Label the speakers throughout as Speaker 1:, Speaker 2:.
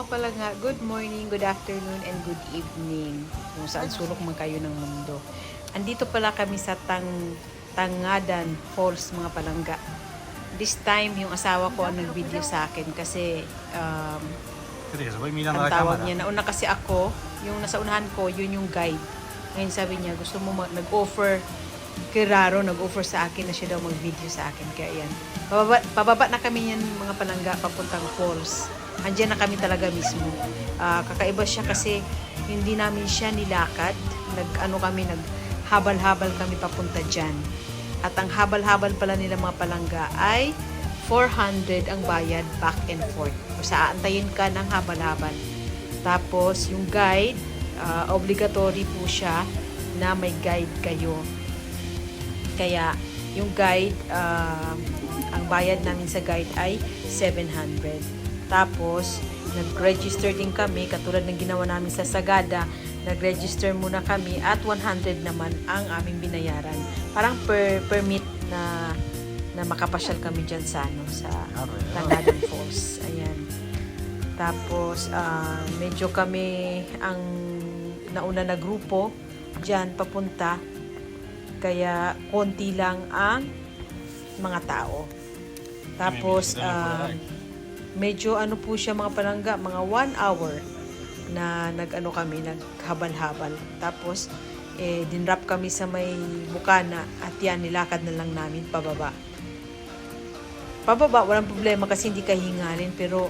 Speaker 1: mga palangga, good morning, good afternoon, and good evening. Kung saan sulok man kayo ng mundo. Andito pala kami sa Tangadan Falls, mga palangga. This time, yung asawa ko ang nag-video sa akin kasi ang tawag niya, nauna kasi ako, yung nasa unahan ko, yun yung guide. Ngayon sabi niya, gusto mo nag-offer kay Raro, nag-offer sa akin na siya daw mag-video sa akin. Kaya yan. Pababa na kami yan, mga palangga, papuntang falls. Andiyan na kami talaga mismo. Kakaiba siya kasi hindi namin siya nilakad. Naghabal-habal kami papunta dyan. At ang habal-habal pala nila, mga palangga, ay 400 ang bayad back and forth. O sa aantayin ka ng habal-habal. Tapos yung guide, obligatory po siya na may guide kayo. Kaya yung guide, ang bayad namin sa guide ay 700. Tapos, nag-register din kami, katulad ng ginawa namin sa Sagada, nag-register muna kami at 100 naman ang aming binayaran. Parang permit na makapasyal kami dyan sa Tangadan Falls. Ayan. Tapos, medyo kami ang nauna na grupo dyan papunta. Kaya, konti lang ang mga tao. Tapos, medyo po siya, mga palangga, mga 1 hour na naghabal-habal. Tapos, dinrap kami sa may bukana at yan, nilakad na lang namin pababa. Pababa, walang problema kasi hindi kahingalin. Pero,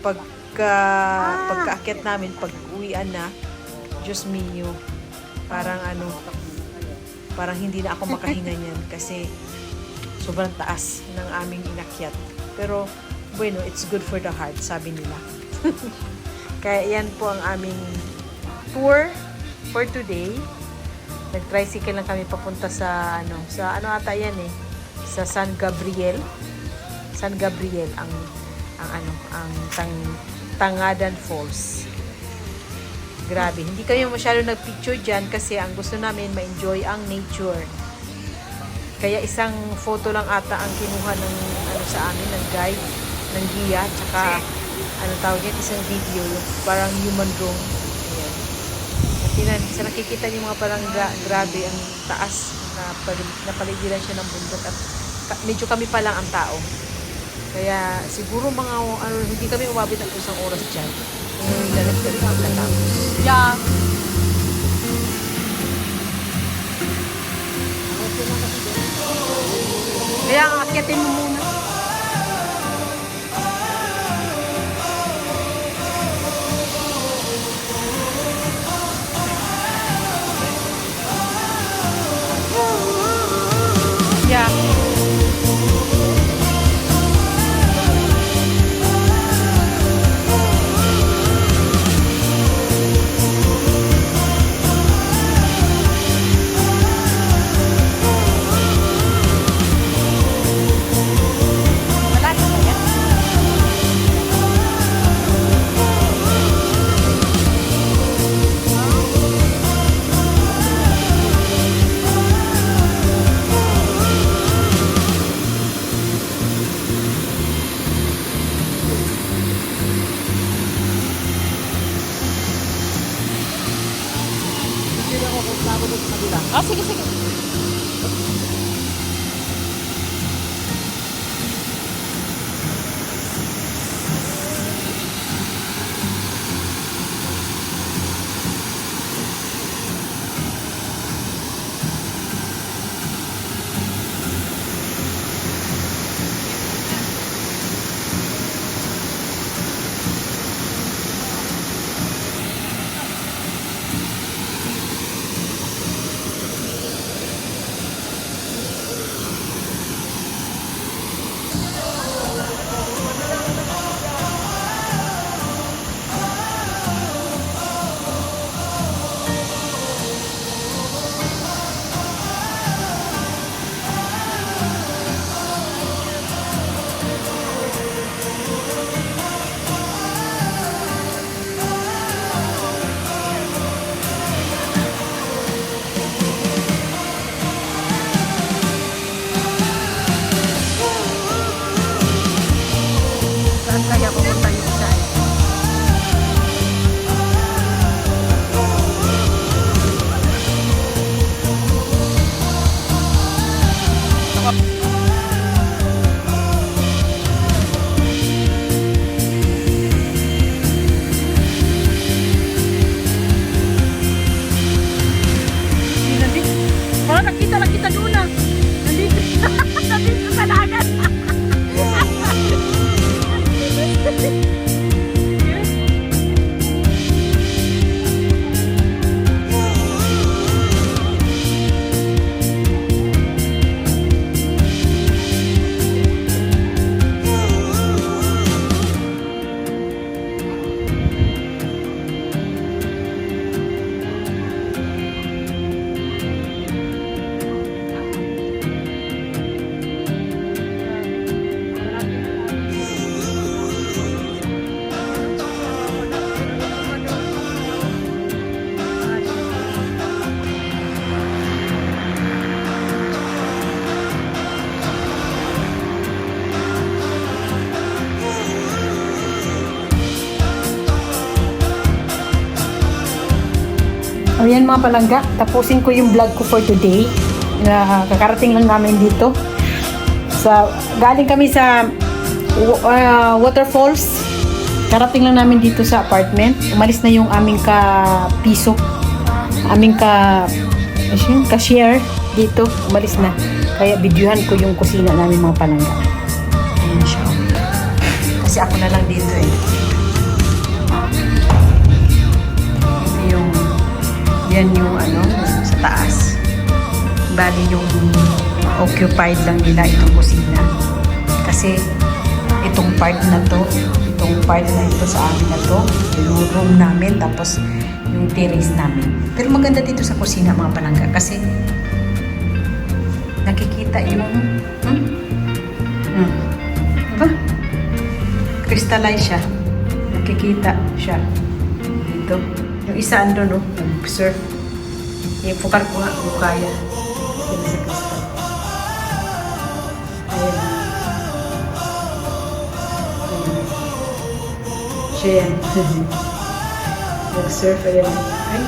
Speaker 1: pagkaakyat namin, pag-uwian na, Diyos mio, parang hindi na ako makahinga niyan kasi sobrang taas ng aming inakyat. Pero, bueno, it's good for the heart, sabi nila. Kaya yan po ang aming tour for today. Nag-tricycle lang kami papunta sa ata yan sa San Gabriel. San Gabriel ang Tangadan Falls. Grabe, hindi kami masyado nagpicture diyan kasi ang gusto namin ma-enjoy ang nature. Kaya isang photo lang ata ang kinuha ng sa amin, ng guide, ng giya, tsaka isang video, yung parang human drone. Ayan. At sa nakikita niyo, mga palangga, grabe ang taas na paligiran siya ng bundok at medyo kami pa lang ang tao. Kaya siguro hindi kami umabot ng isang oras dyan. Lalagyan na pagkatapos. Yeah. Kaya akyatin mo muna. Yeah. Sige. nakita lang kita doon ah. Nandito, nandito sa dagat. Ayan mga palangga, tapusin ko yung vlog ko for today. Kakarating lang namin dito. Galing kami sa waterfalls. Karating lang namin dito sa apartment. Umalis na yung aming ka-piso. Aming ka-share dito. Umalis na. Kaya videohan ko yung kusina namin mga palangga. Ayan siya. Kasi ako na lang dito eh. Yan yung sa taas. Bali yung occupied lang nila itong kusina. Kasi itong part na ito sa amin na to, yung room namin, tapos yung terrace namin. Pero maganda dito sa kusina mga palangga kasi nakikita yung diba? Crystallize siya. Nakikita siya dito. Yung isa ando no, nag-surf. I-focus ko nga kung kaya. Yung sa crystal. Ayan. Siya yan. Nag-surf, ayan. Ay.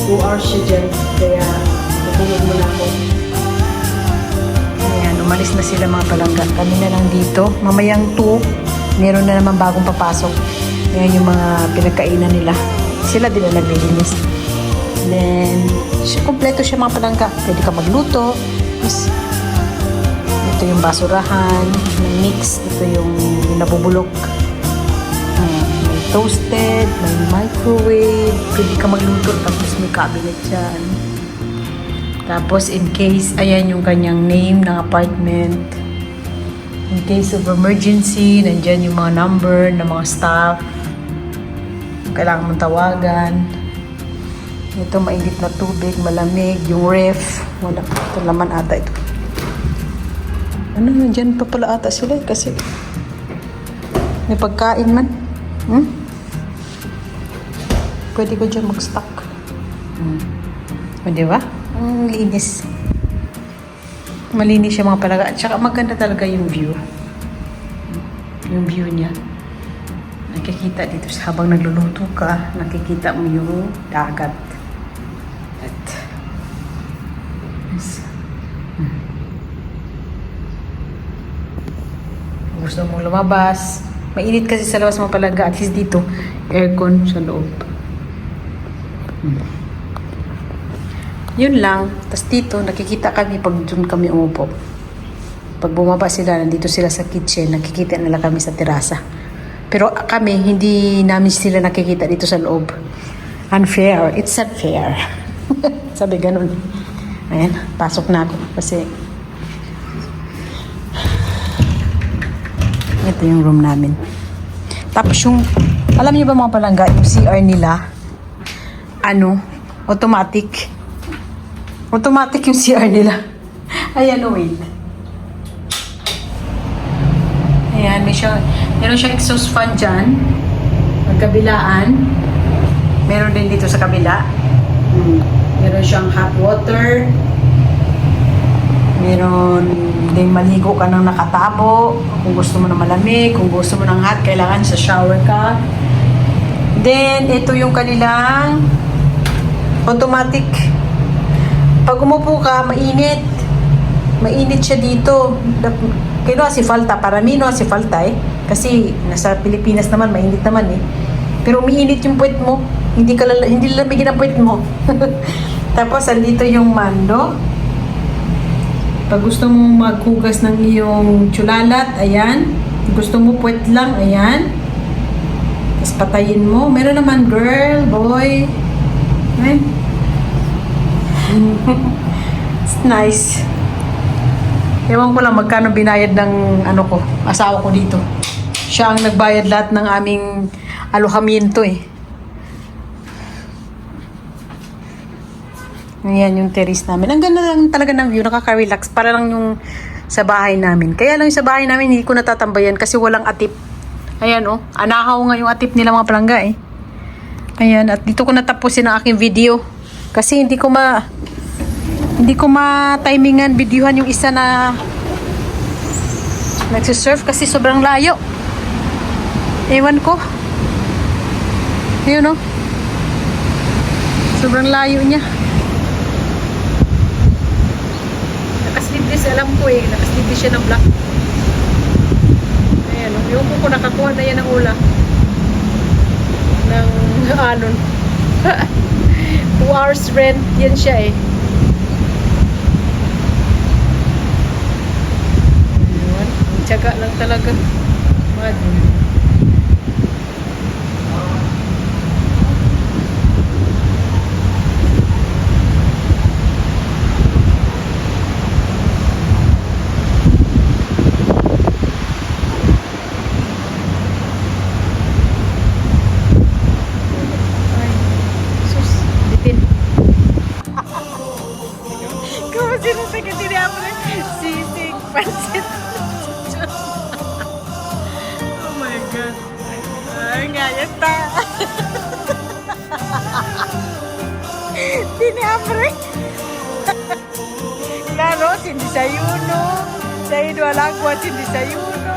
Speaker 1: 2 hours siya dyan. Kaya, natulog mo na ako. Ayan, umalis na sila mga palangga. Kami na lang dito. Mamayang 2. Meron na naman bagong papasok. Yan yung mga pinagkainan nila. Sila din na naglilinis. Then, kompleto siya mga palangga. Pwede ka magluto. Ito yung basurahan. May mix. Ito yung nabubulok. May toasted. May microwave. Pwede ka magluto. Tapos may cabinet dyan. Tapos in case, ayan yung kanyang name ng apartment. In case of emergency, nandyan yung mga number ng mga staff. Kailangan mong tawagan. Ito, mainit na tubig, malamig, yung ref. Wala, ito laman ata ito. Nandyan pa pala ata sila kasi may pagkain man. Pwede ko dyan mag-stock. O, diba? Ang linis. Malinis siya mga palaga. At saka maganda talaga yung view. Yung view niya. Nakikita dito habang nagluluto ka, nakikita mo yung dagat. At yes. Gusto mong lumabas. Mainit kasi sa labas mga palaga. At least dito, aircon sa loob. Yun lang. Tapos dito, nakikita kami pag dun kami umupo. Pag bumaba sila, nandito sila sa kitchen, nakikita nila kami sa terasa. Pero kami, hindi namin sila nakikita dito sa loob. Unfair. It's unfair. Sabi ganun. Ayan, pasok na ako. Kasi ito yung room namin. Tapos yung, alam niyo ba mga palangga, yung CR nila, automatic. Automatic yung CR nila. Ayan, wait. Ayan, meron siyang exhaust fan dyan. Magkabilaan. Meron din dito sa kabila. Meron siyang hot water. Meron din maligo ka ng nakatabo. Kung gusto mo ng malamig, kung gusto mo ng hot, kailangan sa shower ka. Then, ito yung kanilang automatic. Pag umupo ka, mainit. Mainit siya dito. Kaya si Falta, para mí si Falta eh. Kasi nasa Pilipinas naman, mainit naman eh. Pero umiinit yung puwet mo. hindi lamigin ang puwet mo. Tapos, andito yung mando. Pag gusto mo maghugas ng iyong tsulalat, ayan. Gusto mo puwet lang, ayan. Tapos patayin mo. Meron naman girl, boy. Ayan. It's nice. Ewan ko lang magkano binayad ng asawa ko dito. Siya ang nagbayad lahat ng aming alojamiento eh. Ayan yung terrace namin. Ang ganda lang talaga ng view, nakaka-relax. Para lang yung sa bahay namin. Kaya lang yung sa bahay namin, hindi ko natatambayan kasi walang atip. Ayan oh, anakaw nga yung atip nila mga palangga eh. Ayan, at dito ko natapusin ang aking video. Kasi hindi ko ma-timingan videohan yung isa na nagsisurf kasi sobrang layo. Ewan ko. Yun oh. Sobrang layo niya. Nakaslipis, alam ko eh. Nakaslipis siya ng black. Ayan, yung ko nakakuha na yan ng ula. Ng anon. 2 hours rent. Yan siya eh. Ayan. Tsaga lang talaga. Mad. Sino sa kitiri ako na sisig, pansit. Oh my God. Ay, ngayat ta. Tiniamre. Claro, sin desayuno. Sa idwalagwa, sin desayuno.